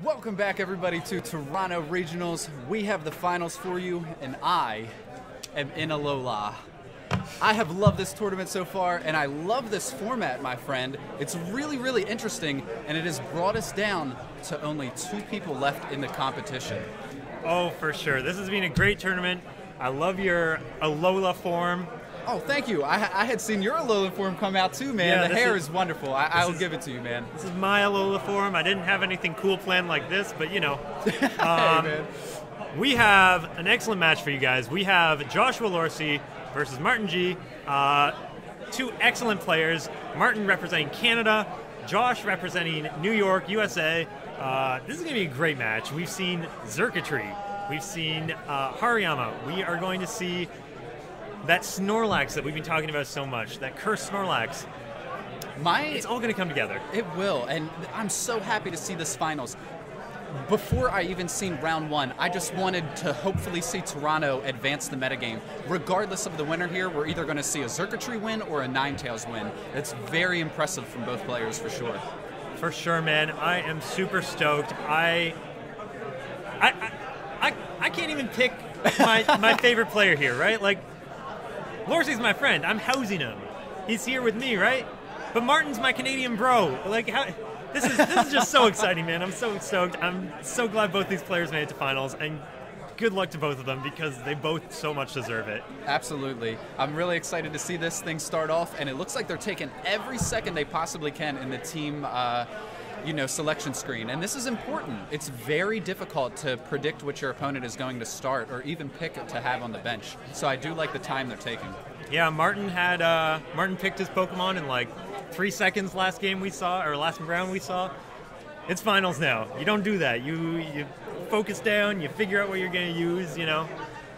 Welcome back, everybody, to Toronto Regionals. We have the finals for you, and I am in Alola. I have loved this tournament so far, and I love this format, my friend. It's really, really interesting, and it has brought us down to only 2 people left in the competition. Oh, for sure. This has been a great tournament. I love your Alola form. Oh, thank you. I had seen your Alola form come out too, man. Yeah, the hair is wonderful. I'll give it to you, man. This is my Alola form. I didn't have anything cool planned like this, but you know. Hey, man. We have an excellent match for you guys. We have Joshua Lorsi versus Martin G. 2 excellent players. Martin representing Canada, Josh representing New York, USA. This is going to be a great match. We've seen Xurkitree. We've seen Hariyama. We are going to see that Snorlax that we've been talking about so much, that cursed Snorlax. It's all going to come together. It will, and I'm so happy to see this finals. Before I even seen round 1, I just wanted to hopefully see Toronto advance the metagame. Regardless of the winner here, we're either going to see a Xurkitree win or a Ninetales win. It's very impressive from both players, for sure. For sure, man. I am super stoked. I can't even pick my favorite player here, right? Like, Lorsi's my friend. I'm housing him. He's here with me, right? But Martin's my Canadian bro. Like, how? This is just so exciting, man. I'm so stoked. I'm so glad both these players made it to finals, and good luck to both of them because they both so much deserve it. Absolutely. I'm really excited to see this thing start off, and it looks like they're taking every second they possibly can in the team selection screen. And this is important. It's very difficult to predict what your opponent is going to start or even pick to have on the bench. So I do like the time they're taking. Yeah, Martin picked his Pokemon in like 3 seconds last game we saw, or last round we saw. It's finals now. You don't do that. You focus down, you figure out what you're going to use, you know,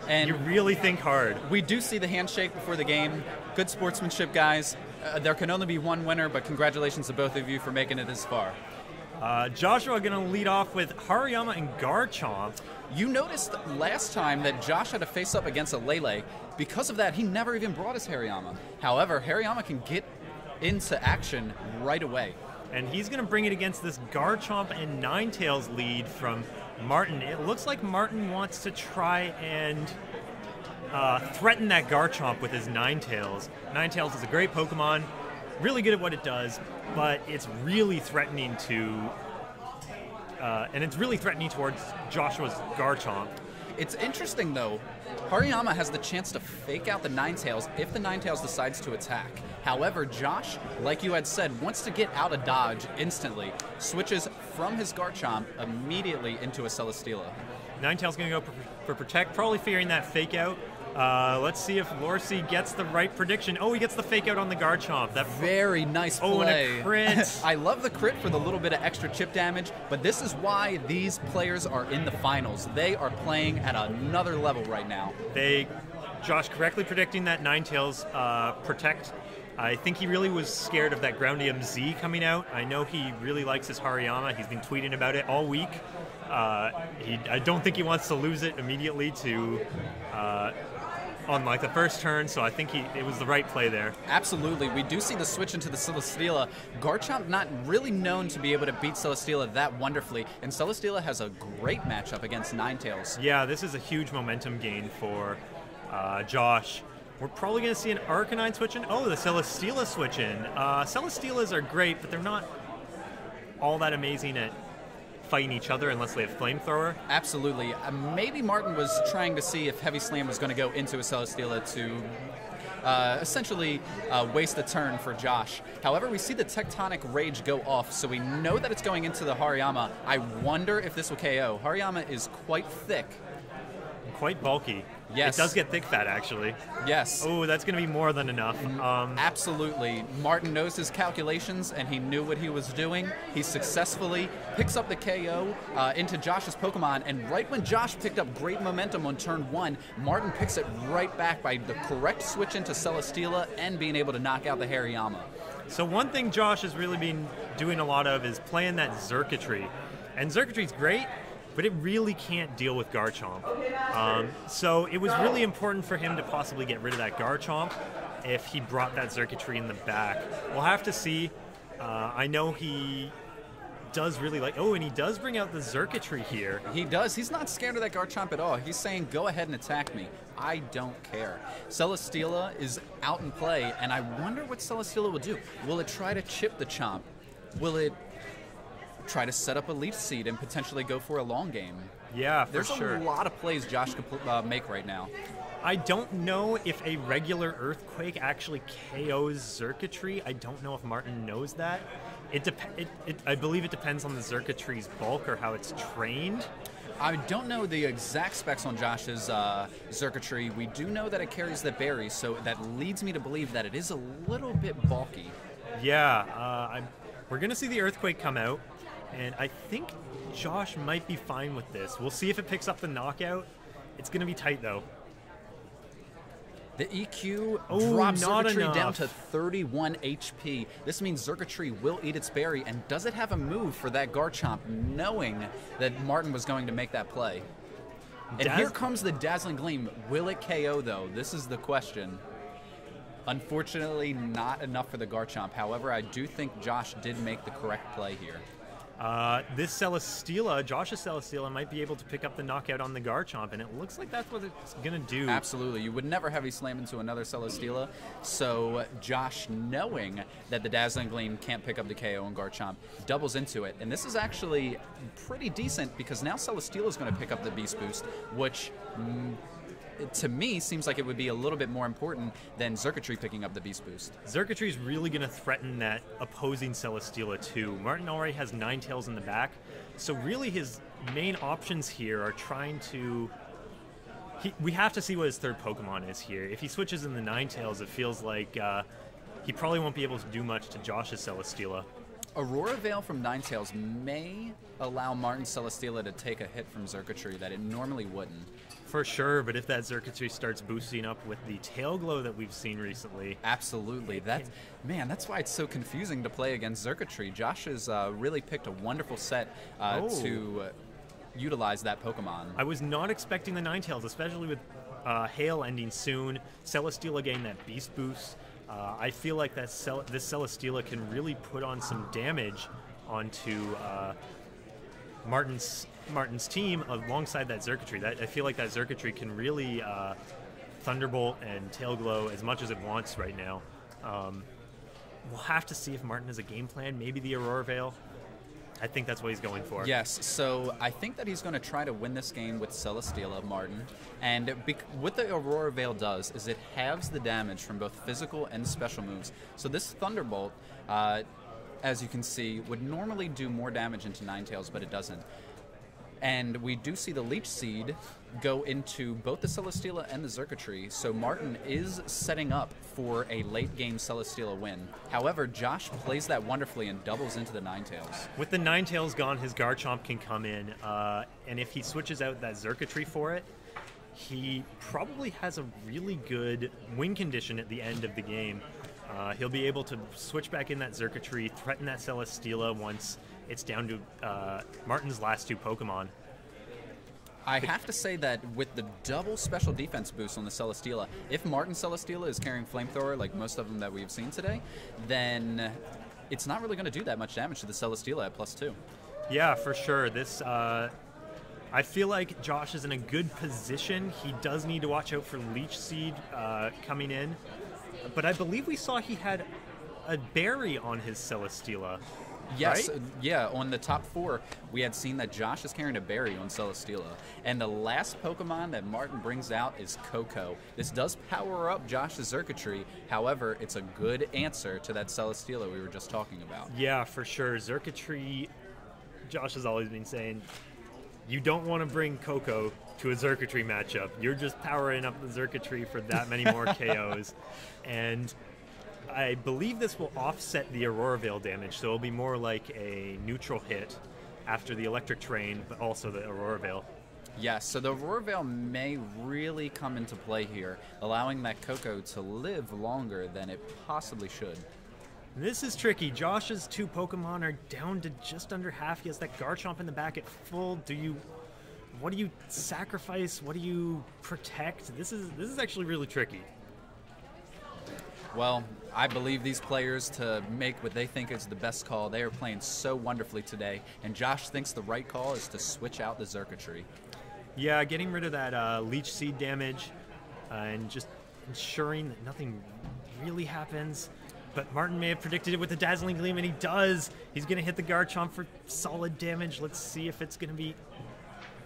and you really think hard. We do see the handshake before the game. Good sportsmanship, guys. There can only be one winner, but congratulations to both of you for making it this far. Joshua going to lead off with Hariyama and Garchomp. You noticed last time that Josh had to face up against a Lele. Because of that, he never even brought his Hariyama. However, Hariyama can get into action right away. And he's going to bring it against this Garchomp and Ninetales lead from Martin. It looks like Martin wants to try and threaten that Garchomp with his Ninetales. Ninetales is a great Pokemon, really good at what it does, but it's really threatening towards Joshua's Garchomp. It's interesting, though. Hariyama has the chance to fake out the Ninetales if the Ninetales decides to attack. However, Josh, like you had said, wants to get out of dodge instantly, switches from his Garchomp immediately into a Celesteela. Ninetales going to go for Protect, probably fearing that fake out. Let's see if Lorsi gets the right prediction. Oh, he gets the fake out on the Garchomp. That very nice play. Oh, and a crit. I love the crit for the little bit of extra chip damage, but this is why these players are in the finals. They are playing at another level right now. Josh correctly predicting that Ninetales Protect. I think he really was scared of that Groundium Z coming out. I know he really likes his Hariyama. He's been tweeting about it all week. I don't think he wants to lose it immediately on like the first turn, so I think it was the right play there. Absolutely. We do see the switch into the Celesteela. Garchomp not really known to be able to beat Celesteela that wonderfully, and Celesteela has a great matchup against Ninetales. Yeah, this is a huge momentum gain for Josh. We're probably going to see an Arcanine switch in. Oh, the Celesteela switch in. Celesteelas are great, but they're not all that amazing at fighting each other unless they have Flamethrower. Absolutely. Maybe Martin was trying to see if Heavy Slam was going to go into a Celesteela to essentially waste the turn for Josh. However, we see the Tectonic Rage go off, so we know that it's going into the Hariyama. I wonder if this will KO. Hariyama is quite thick. Quite bulky. Yes. It does get thick fat, actually. Yes. Oh, that's going to be more than enough. Absolutely. Martin knows his calculations, and he knew what he was doing. He successfully picks up the KO into Josh's Pokemon, and right when Josh picked up great momentum on turn 1, Martin picks it right back by the correct switch into Celesteela and being able to knock out the Hariyama. So one thing Josh has really been doing a lot of is playing that Xurkitree. And Xurkitree's great, but it really can't deal with Garchomp. So it was really important for him to possibly get rid of that Garchomp if he brought that Xurkitree in the back. We'll have to see. I know he does really like... Oh, and he does bring out the Circuitry here. He does. He's not scared of that Garchomp at all. He's saying, go ahead and attack me. I don't care. Celesteela is out in play, and I wonder what Celesteela will do. Will it try to chip the Chomp? Will it try to set up a Leech Seed and potentially go for a long game? Yeah, for There's sure. a lot of plays Josh could make right now. I don't know if a regular Earthquake actually KOs Circuitry. I don't know if Martin knows that. I believe it depends on the Circuitry's bulk or how it's trained. I don't know the exact specs on Josh's Circuitry. We do know that it carries the berry, so that leads me to believe that it is a little bit bulky. Yeah, we're going to see the Earthquake come out, and I think Josh might be fine with this. We'll see if it picks up the knockout. It's going to be tight, though. The EQ drops Circuitry down to 31 HP. This means Circuitry will eat its berry, and does it have a move for that Garchomp, knowing that Martin was going to make that play? And here comes the Dazzling Gleam. Will it KO, though? This is the question. Unfortunately, not enough for the Garchomp. However, I do think Josh did make the correct play here. This Celesteela, Josh's Celesteela, might be able to pick up the knockout on the Garchomp, and it looks like that's what it's going to do. Absolutely. You would never heavy slam into another Celesteela, so Josh, knowing that the Dazzling Gleam can't pick up the KO on Garchomp, doubles into it. And this is actually pretty decent, because now Celesteela is going to pick up the Beast Boost, which... to me, seems like it would be a little bit more important than Circuitry picking up the Beast Boost. Circuitry is really going to threaten that opposing Celesteela too. Martin already has Ninetales in the back, so really his main options here are trying to... we have to see what his third Pokemon is here. If he switches in the Ninetales, it feels like he probably won't be able to do much to Josh's Celesteela. Aurora Veil from Ninetales may allow Martin Celesteela to take a hit from Circuitry that it normally wouldn't. For sure, but if that Circuitry starts boosting up with the Tail Glow that we've seen recently... Absolutely. That's why it's so confusing to play against Circuitry. Josh has really picked a wonderful set to utilize that Pokemon. I was not expecting the Ninetales, especially with Hail ending soon, Celesteela getting that Beast Boost. I feel like this Celesteela can really put on some damage onto Martin's team alongside that Circuitry. I feel like that Circuitry can really Thunderbolt and Tail Glow as much as it wants right now. We'll have to see if Martin has a game plan. Maybe the Aurora Veil. I think that's what he's going for. Yes, so I think that he's going to try to win this game with Celesteela, Martin. And what the Aurora Veil does is it halves the damage from both physical and special moves. So this Thunderbolt, as you can see, would normally do more damage into Ninetales, but it doesn't. And we do see the Leech Seed go into both the Celesteela and the Circuitry, so Martin is setting up for a late-game Celesteela win. However, Josh plays that wonderfully and doubles into the Ninetales. With the Ninetales gone, his Garchomp can come in, and if he switches out that Circuitry for it, he probably has a really good win condition at the end of the game. He'll be able to switch back in that Circuitry, threaten that Celesteela once it's down to Martin's last two Pokemon. I have to say that with the double special defense boost on the Celesteela, if Martin Celesteela is carrying Flamethrower like most of them that we've seen today, then it's not really going to do that much damage to the Celesteela at +2. Yeah, for sure. This, I feel like Josh is in a good position. He does need to watch out for Leech Seed coming in. But I believe we saw he had a berry on his Celesteela. Yes, right? Yeah, on the top 4, we had seen that Josh is carrying a berry on Celesteela. And the last Pokemon that Martin brings out is Coco. This does power up Josh's Circuitry, however, it's a good answer to that Celesteela we were just talking about. Yeah, for sure. Circuitry, Josh has always been saying, you don't want to bring Coco to a Circuitry matchup. You're just powering up the Circuitry for that many more KOs. And I believe this will offset the Aurora Veil damage, so it'll be more like a neutral hit after the Electric Terrain, but also the Aurora Veil. Yes, so the Aurora Veil may really come into play here, allowing that Coco to live longer than it possibly should. This is tricky. Josh's two Pokemon are down to just under half. He has that Garchomp in the back at full. What do you sacrifice? What do you protect? This is actually really tricky. Well, I believe these players to make what they think is the best call. They are playing so wonderfully today, and Josh thinks the right call is to switch out the circuitry. Yeah, getting rid of that leech seed damage and just ensuring that nothing really happens. But Martin may have predicted it with the Dazzling Gleam, and he does. He's going to hit the Garchomp for solid damage. Let's see if it's going to be...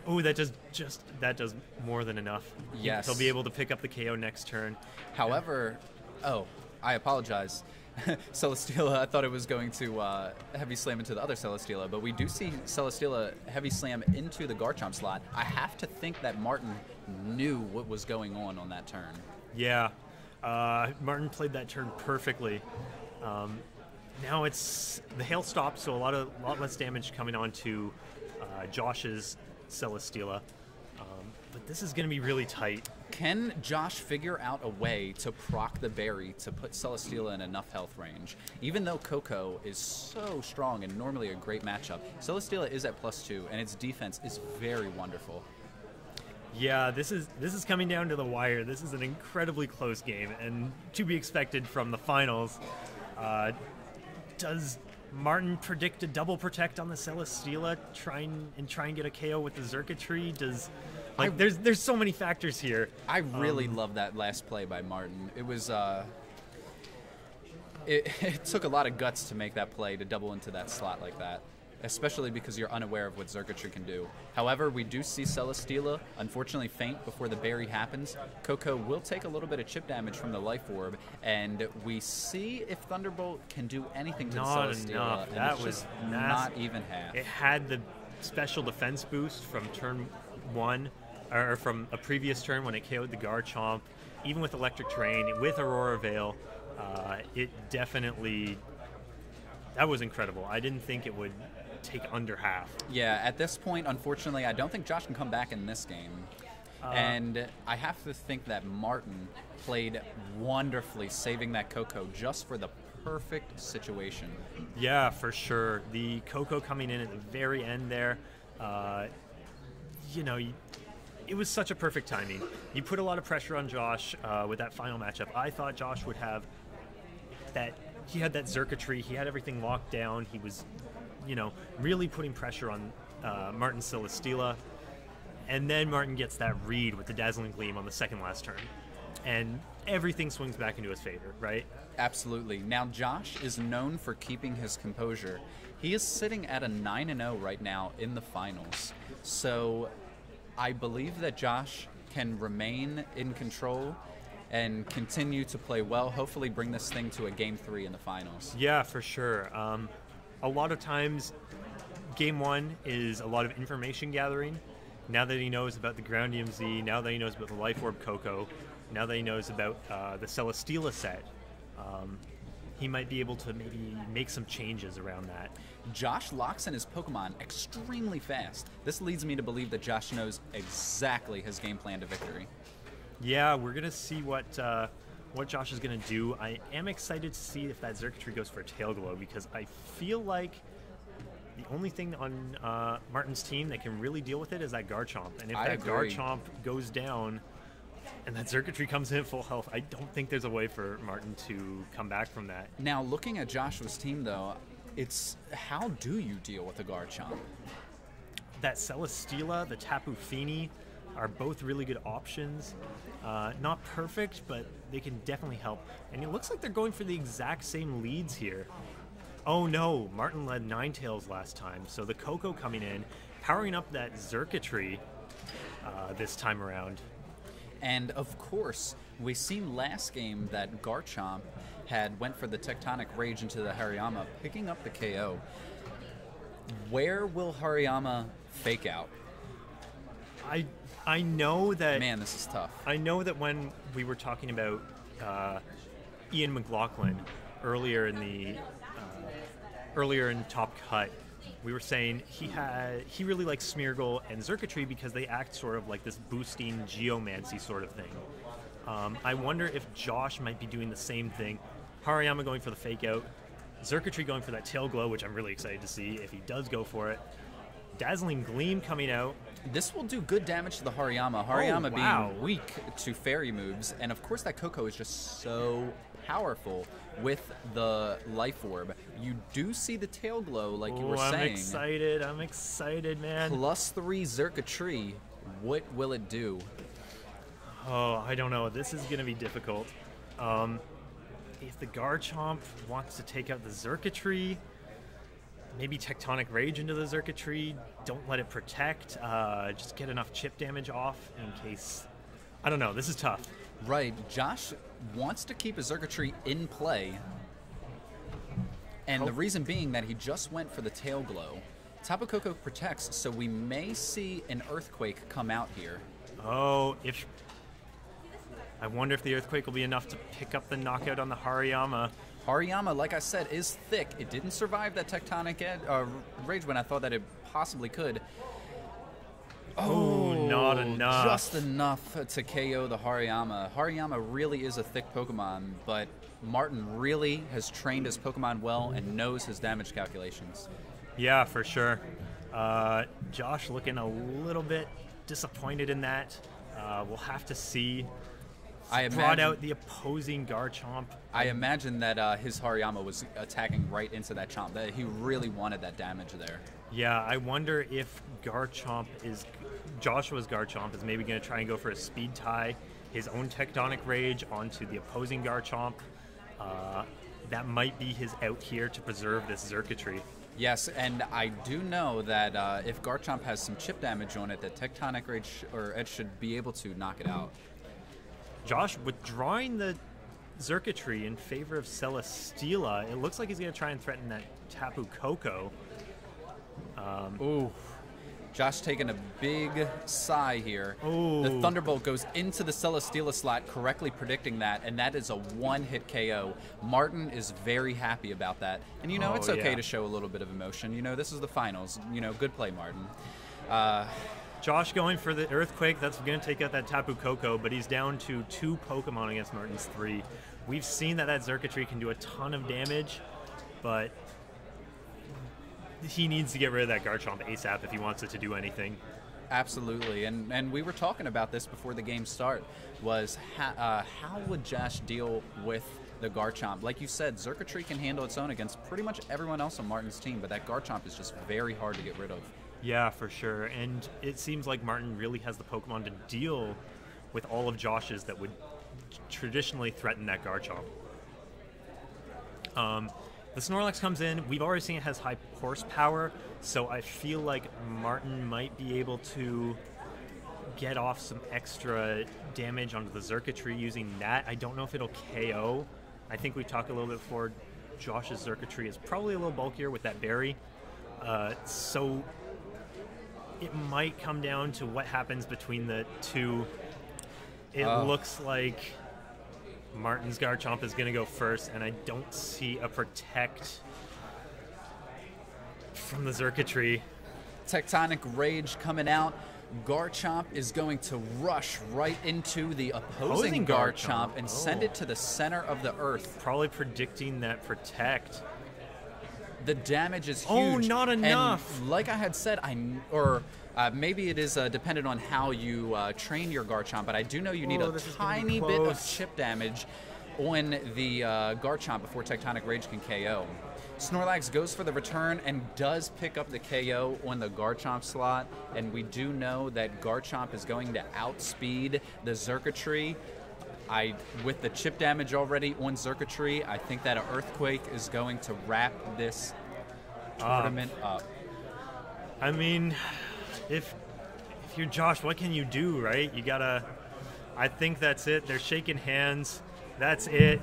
Oh, that does more than enough. Yes. He'll be able to pick up the KO next turn. However, I apologize. Celesteela, I thought it was going to Heavy Slam into the other Celesteela, but we do see Celesteela Heavy Slam into the Garchomp slot. I have to think that Martin knew what was going on that turn. Yeah. Martin played that turn perfectly. Now it's the hail stopped, so a lot less damage coming on to Josh's Celesteela. But this is going to be really tight. Can Josh figure out a way to proc the berry to put Celesteela in enough health range? Even though Coco is so strong and normally a great matchup, Celesteela is at +2, and its defense is very wonderful. Yeah, this is coming down to the wire. This is an incredibly close game, and to be expected from the finals. Does Martin predict a double protect on the Celesteela, try and get a KO with the circuitry? There's so many factors here. I really love that last play by Martin. It was it took a lot of guts to make that play, to double into that slot like that, especially because you're unaware of what circuitry can do. However, we do see Celesteela unfortunately faint before the berry happens. Coco will take a little bit of chip damage from the Life Orb, and we see if Thunderbolt can do anything to Celesteela. Enough. That was not even half. It had the special defense boost from turn 1, or from a previous turn when it KO'd the Garchomp. Even with Electric Terrain, with Aurora Veil, it definitely... That was incredible. I didn't think it would take under half. Yeah, at this point, unfortunately, I don't think Josh can come back in this game. And I have to think that Martin played wonderfully, saving that Coco just for the perfect situation. Yeah, for sure. The Coco coming in at the very end there, it was such a perfect timing. You put a lot of pressure on Josh with that final matchup. I thought Josh would have that. He had that circuitry. He had everything locked down. He was, really putting pressure on Martin's Celesteela. And then Martin gets that read with the Dazzling Gleam on the second last turn. And everything swings back into his favor, right? Absolutely. Now, Josh is known for keeping his composure. He is sitting at a 9-0 right now in the finals. So I believe that Josh can remain in control and continue to play well, hopefully bring this thing to a Game 3 in the finals. Yeah, for sure. A lot of times, Game 1 is a lot of information gathering. Now that he knows about the Ground DMZ, now that he knows about the Life Orb Coco, now that he knows about the Celesteela set, he might be able to maybe make some changes around that. Josh locks in his Pokemon extremely fast. This leads me to believe that Josh knows exactly his game plan to victory. Yeah, we're going to see what Josh is going to do. I am excited to see if that circuitry goes for a Tail Glow, because I feel like the only thing on Martin's team that can really deal with it is that Garchomp. And if that Garchomp goes down and that circuitry comes in at full health, I don't think there's a way for Martin to come back from that. Now, looking at Joshua's team, though, it's how do you deal with a Garchomp? That Celesteela, the Tapu Fini, are both really good options. Not perfect, but they can definitely help. And it looks like they're going for the exact same leads here. Oh no, Martin led Ninetales last time, so the Coco coming in, powering up that Circuitry this time around. And of course, we seen last game that Garchomp went for the Tectonic Rage into the Hariyama, picking up the KO. Where will Hariyama fake out? I know that... Man, this is tough. I know that when we were talking about Ian McLaughlin earlier in Top Cut, we were saying he really likes Smeargle and Xurkitree because they act sort of like this boosting geomancy sort of thing. I wonder if Josh might be doing the same thing. Hariyama going for the fake out, Xurkitree going for that tail glow, which I'm really excited to see if he does go for it. Dazzling Gleam coming out. This will do good damage to the Hariyama. Hariyama wow. being weak to fairy moves. And of course that Coco is just so powerful with the Life Orb. You do see the tail glow like you were saying. I'm excited, man. +3 Xurkitree. What will it do? Oh, I don't know. This is going to be difficult. If the Garchomp wants to take out the Xurkitree, maybe Tectonic Rage into the Xurkitree. Don't let it protect. Just get enough chip damage off in case... I don't know. This is tough. Right. Josh wants to keep a Xurkitree in play. And the reason being that he just went for the Tail Glow. Tapu Koko protects, so we may see an Earthquake come out here. Oh, if... I wonder if the Earthquake will be enough to pick up the knockout on the Hariyama. Hariyama, like I said, is thick. It didn't survive that Tectonic Rage when I thought that it possibly could. Oh, not enough. Just enough to KO the Hariyama. Hariyama really is a thick Pokemon, but Martin really has trained his Pokemon well and knows his damage calculations. Yeah, for sure. Josh looking a little bit disappointed in that. We'll have to see. Brought out the opposing Garchomp. I imagine that his Hariyama was attacking right into that Chomp. That he really wanted that damage there. Yeah, I wonder if Joshua's Garchomp is maybe going to try and go for a speed tie, his own Tectonic Rage onto the opposing Garchomp. That might be his out here to preserve this Xurkitree. Yes, and I do know that if Garchomp has some chip damage on it, that Tectonic Rage or Edge should be able to knock it out. Josh withdrawing the Xurkitree in favor of Celesteela. It looks like he's going to try and threaten that Tapu Koko. Ooh. Josh taking a big sigh here. Ooh. The Thunderbolt goes into the Celesteela slot, correctly predicting that, and that is a one-hit KO. Martin is very happy about that. And, you know, it's okay to show a little bit of emotion. You know, this is the finals. You know, good play, Martin. Josh going for the Earthquake. That's going to take out that Tapu Koko, but he's down to 2 Pokemon against Martin's 3. We've seen that Xurkitree can do a ton of damage, but he needs to get rid of that Garchomp ASAP if he wants it to do anything. Absolutely, and we were talking about this before the game start, was how would Josh deal with the Garchomp? Like you said, Xurkitree can handle its own against pretty much everyone else on Martin's team, but that Garchomp is just very hard to get rid of. Yeah, for sure. And it seems like Martin really has the Pokemon to deal with all of Josh's that would traditionally threaten that Garchomp. The Snorlax comes in. We've already seen it has high horsepower, so I feel like Martin might be able to get off some extra damage onto the Xurkitree using that. I don't know if it'll KO. I think we talked a little bit before. Josh's Xurkitree is probably a little bulkier with that berry. So it might come down to what happens between the two. It looks like Martin's Garchomp is going to go first, and I don't see a protect from the Xurkitree. Tectonic Rage coming out. Garchomp is going to rush right into the opposing Garchomp and send it to the center of the earth. Probably predicting that protect. The damage is huge. Oh, not enough. And like I had said, maybe it is dependent on how you train your Garchomp, but I do know you need a tiny bit of chip damage on the Garchomp before Tectonic Rage can KO. Snorlax goes for the return and does pick up the KO on the Garchomp slot, and we do know that Garchomp is going to outspeed the Xurkitree. With the chip damage already on Xurkitree, I think that an Earthquake is going to wrap this tournament up. I mean, if you're Josh, what can you do, right? You gotta. I think that's it. They're shaking hands. That's it.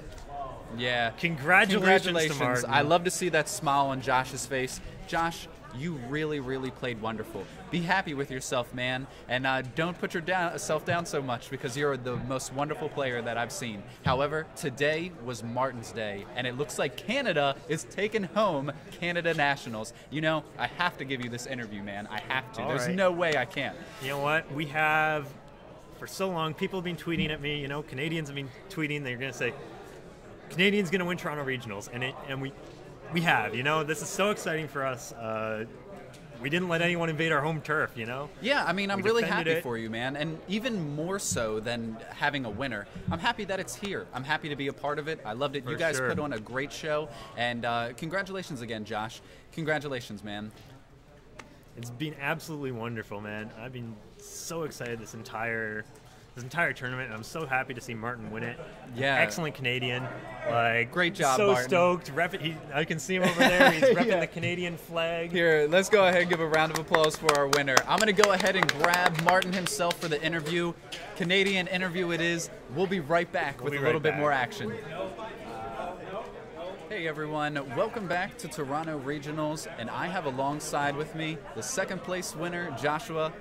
Yeah. Congratulations to Martin. I love to see that smile on Josh's face. Josh, you really, really played wonderful. Be happy with yourself, man, and don't put yourself down so much because you're the most wonderful player that I've seen. However, today was Martin's day, and it looks like Canada is taking home Canada Nationals. You know, I have to give you this interview, man. I have to. There's no way I can't. You know what? We have, for so long, people have been tweeting at me. You know, Canadians have been tweeting. They're going to say, Canadians going to win Toronto Regionals, and we have. You know, this is so exciting for us. we didn't let anyone invade our home turf, you know? Yeah, I mean, I'm We really defended happy it. for you, man. And even more so than having a winner, I'm happy that it's here. I'm happy to be a part of it. I loved it. For You guys sure. put on a great show. And congratulations again, Josh. Congratulations, man. It's been absolutely wonderful, man. I've been so excited this entire tournament. I'm so happy to see Martin win it. Yeah. Excellent Canadian. Like, Great job, so Martin. stoked. I can see him over there. He's repping Yeah. the Canadian flag. Here, let's go ahead and give a round of applause for our winner. I'm going to go ahead and grab Martin himself for the interview. Canadian interview it is. We'll be right back with be a little right bit back. more action. Hey everyone, welcome back to Toronto Regionals, and I have alongside with me the second place winner, Joshua.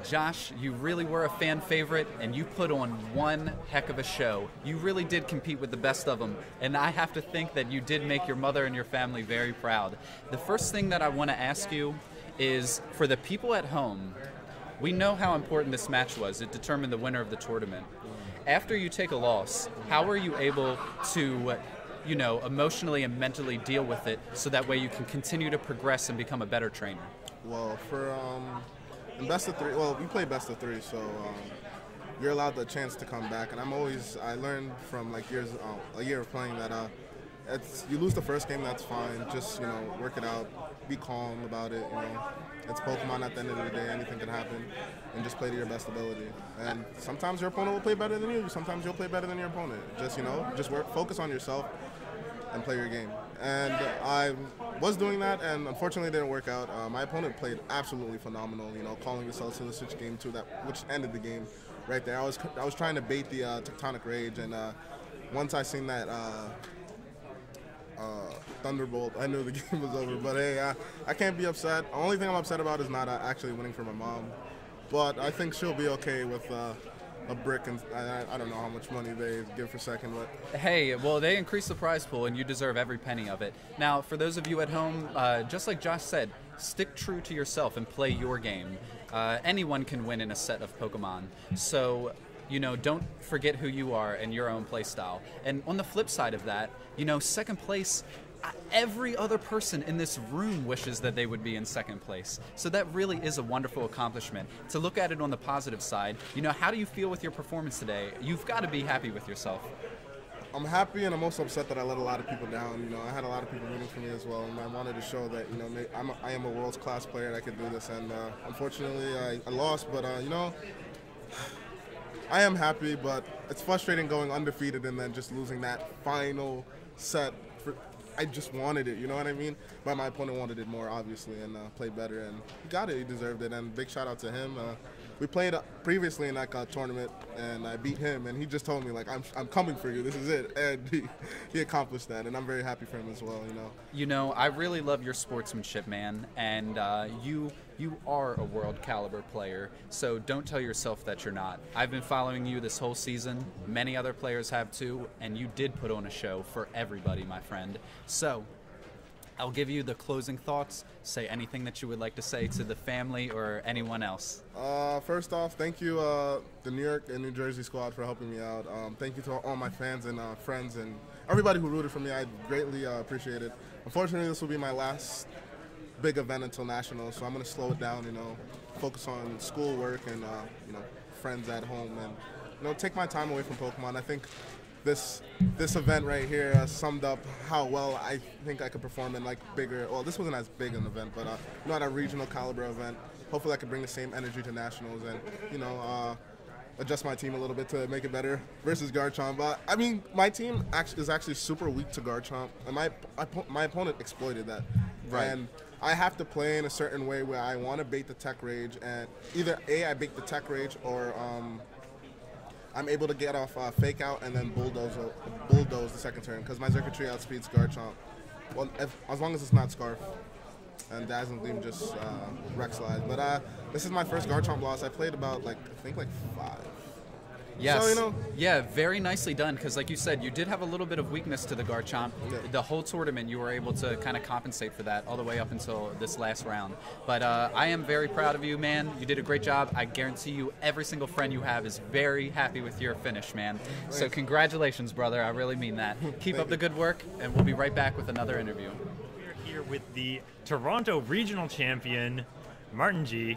Josh, you really were a fan favorite, and you put on one heck of a show. You really did compete with the best of them, and I have to think that you did make your mother and your family very proud. The first thing that I want to ask you is, for the people at home, we know how important this match was. It determined the winner of the tournament. After you take a loss, how are you able to, you know, emotionally and mentally deal with it so that way you can continue to progress and become a better trainer? Well, for in best of three, well, we play best of three, so you're allowed the chance to come back. And I learned from like a year of playing that you lose the first game, that's fine. Just, you know, work it out, be calm about it. You know, it's Pokemon at the end of the day, anything can happen, and just play to your best ability. And sometimes your opponent will play better than you. Sometimes you'll play better than your opponent. Just, you know, just focus on yourself and play your game. And I was doing that, and unfortunately it didn't work out. My opponent played absolutely phenomenal, you know, calling the Celsius switch game too, which ended the game right there. I was trying to bait the Tectonic Rage, and once I seen that Thunderbolt, I knew the game was over. But hey, I can't be upset. The only thing I'm upset about is not actually winning for my mom. But I think she'll be okay with a brick, and I don't know how much money they give for second, but Hey, well, they increased the prize pool, and you deserve every penny of it. Now, for those of you at home, just like Josh said, stick true to yourself and play your game. Anyone can win in a set of Pokemon, so, you know, don't forget who you are and your own play style. And on the flip side of that, you know, second place, every other person in this room wishes that they would be in second place. So that really is a wonderful accomplishment. To look at it on the positive side, you know, how do you feel with your performance today? You've got to be happy with yourself. I'm happy, and I'm also upset that I let a lot of people down. You know, I had a lot of people rooting for me as well, and I wanted to show that, you know, I am a world class player and I could do this. And unfortunately, I lost, but you know, I am happy, but it's frustrating going undefeated and then just losing that final set. I just wanted it, you know what I mean? But my opponent wanted it more, obviously, and played better, and he got it. He deserved it, and big shout out to him. We played previously in that tournament, and I beat him, and he just told me, like, I'm coming for you. This is it, and he accomplished that, and I'm very happy for him as well, you know. You know, I really love your sportsmanship, man, and you are a world caliber player, so don't tell yourself that you're not. I've been following you this whole season. Many other players have too, and you did put on a show for everybody, my friend. So, I'll give you the closing thoughts. Say anything that you would like to say to the family or anyone else. First off, thank you, the New York and New Jersey squad, for helping me out. Thank you to all my fans and friends and everybody who rooted for me. I greatly appreciate it. Unfortunately, this will be my last big event until Nationals, so I'm going to slow it down, you know, focus on schoolwork and, you know, friends at home, and, you know, take my time away from Pokemon. I think this event right here summed up how well I think I could perform in, like, bigger, well, this wasn't as big an event, but, you know, at a regional caliber event. Hopefully I could bring the same energy to Nationals and, you know, adjust my team a little bit to make it better versus Garchomp. But I mean, my team is actually super weak to Garchomp, and my opponent exploited that. Right. And I have to play in a certain way where I want to bait the Tech Rage, and either I bait the Tech Rage, or I'm able to get off Fake Out and then bulldoze the second turn, because my Xurkitree outspeeds Garchomp. Well, as long as it's not Scarf. And Dazzling Gleam just wreck slides. But this is my first Garchomp loss. I played about, like, I think, like 5. Yes. So, you know. Yeah, very nicely done, because like you said, you did have a little bit of weakness to the Garchomp. Yeah. The whole tournament, you were able to kind of compensate for that all the way up until this last round. But I am very proud of you, man. You did a great job. I guarantee you every single friend you have is very happy with your finish, man. Thanks. So congratulations, brother. I really mean that. Keep up the good work, and we'll be right back with another interview. We're here with the Toronto Regional Champion, Martin G.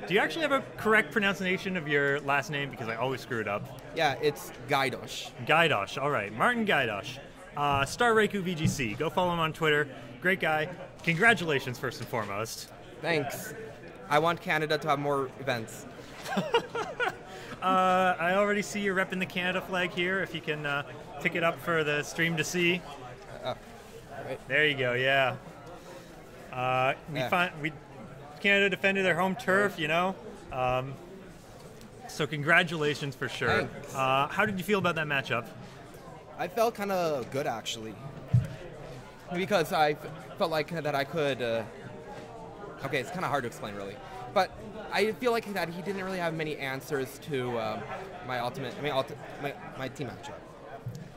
Do you actually have a correct pronunciation of your last name? Because I always screw it up. Yeah, it's Gaidosh. Gaidosh, all right. Martin Gaidosh. Star Reiku VGC. Go follow him on Twitter. Great guy. Congratulations, first and foremost. Thanks. I want Canada to have more events. I already see you repping the Canada flag here. If you can pick it up for the stream to see. Right. There you go, yeah. Canada defended their home turf, you know. So congratulations for sure. Thanks. How did you feel about that matchup? I felt kind of good, actually. Because I felt like that I could... okay, it's kind of hard to explain, really. But I feel like that he didn't really have many answers to my team matchup.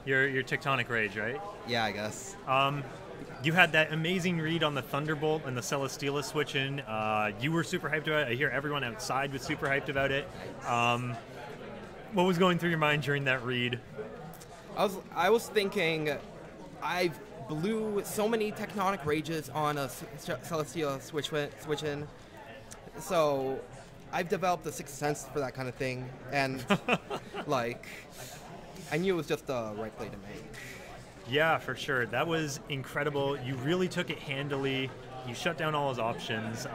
Your Tectonic Rage, right? Yeah, I guess. You had that amazing read on the Thunderbolt and the Celesteela switch in. You were super hyped about it. I hear everyone outside was super hyped about it. What was going through your mind during that read? I was thinking, I blew so many Tectonic Rages on a Celesteela switch in. So I've developed a sixth sense for that kind of thing. And, like, I knew it was just the right play to make. Yeah, for sure. That was incredible. You really took it handily. You shut down all his options.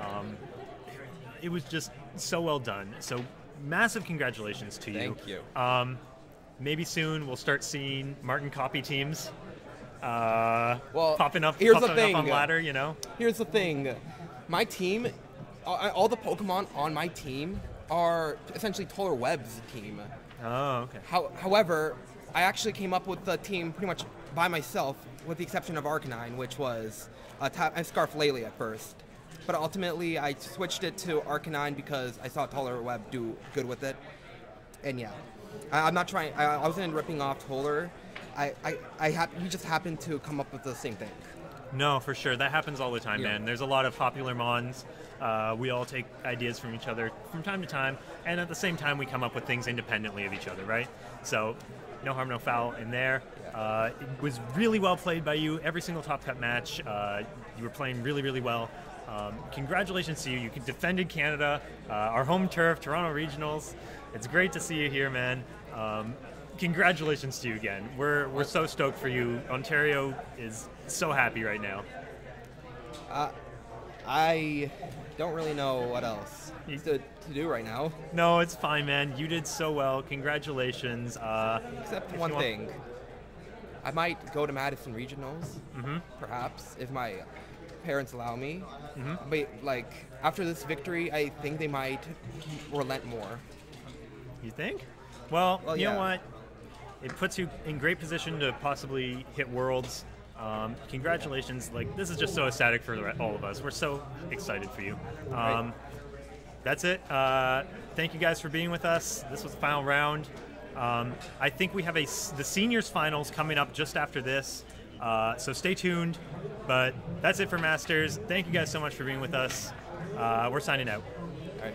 It was just so well done. So massive congratulations to you. Thank you. Maybe soon we'll start seeing Martin copy teams well, popping up here's the thing. on ladder, you know? Here's the thing. My team, all the Pokemon on my team are essentially Toller Webb's team. Oh, okay. However, I actually came up with the team pretty much by myself, with the exception of Arcanine, which was Scarflaily at first. But ultimately, I switched it to Arcanine because I saw Toller Web do good with it. And yeah, I'm not trying. I wasn't ripping off Toller. We just happened to come up with the same thing. No, for sure. That happens all the time, Yeah. man. There's a lot of popular mons. We all take ideas from each other from time to time, and at the same time, we come up with things independently of each other, right? So, no harm, no foul in there. It was really well played by you. Every single Top Cut match, you were playing really, really well. Congratulations to you. You defended Canada, our home turf, Toronto Regionals. It's great to see you here, man. Congratulations to you again. We're so stoked for you. Ontario is so happy right now. I don't really know what else to do right now. No, it's fine, man. You did so well. Congratulations. Except one thing. I might go to Madison Regionals, perhaps, if my parents allow me. But, like, after this victory, I think they might relent more. You think? Well, you yeah. know what? It puts you in great position to possibly hit Worlds. Congratulations. Like, this is just so ecstatic for all of us. We're so excited for you. Right. That's it. Thank you guys for being with us. This was the final round. I think we have the seniors finals coming up just after this. So stay tuned. But that's it for Masters. Thank you guys so much for being with us. We're signing out. All right.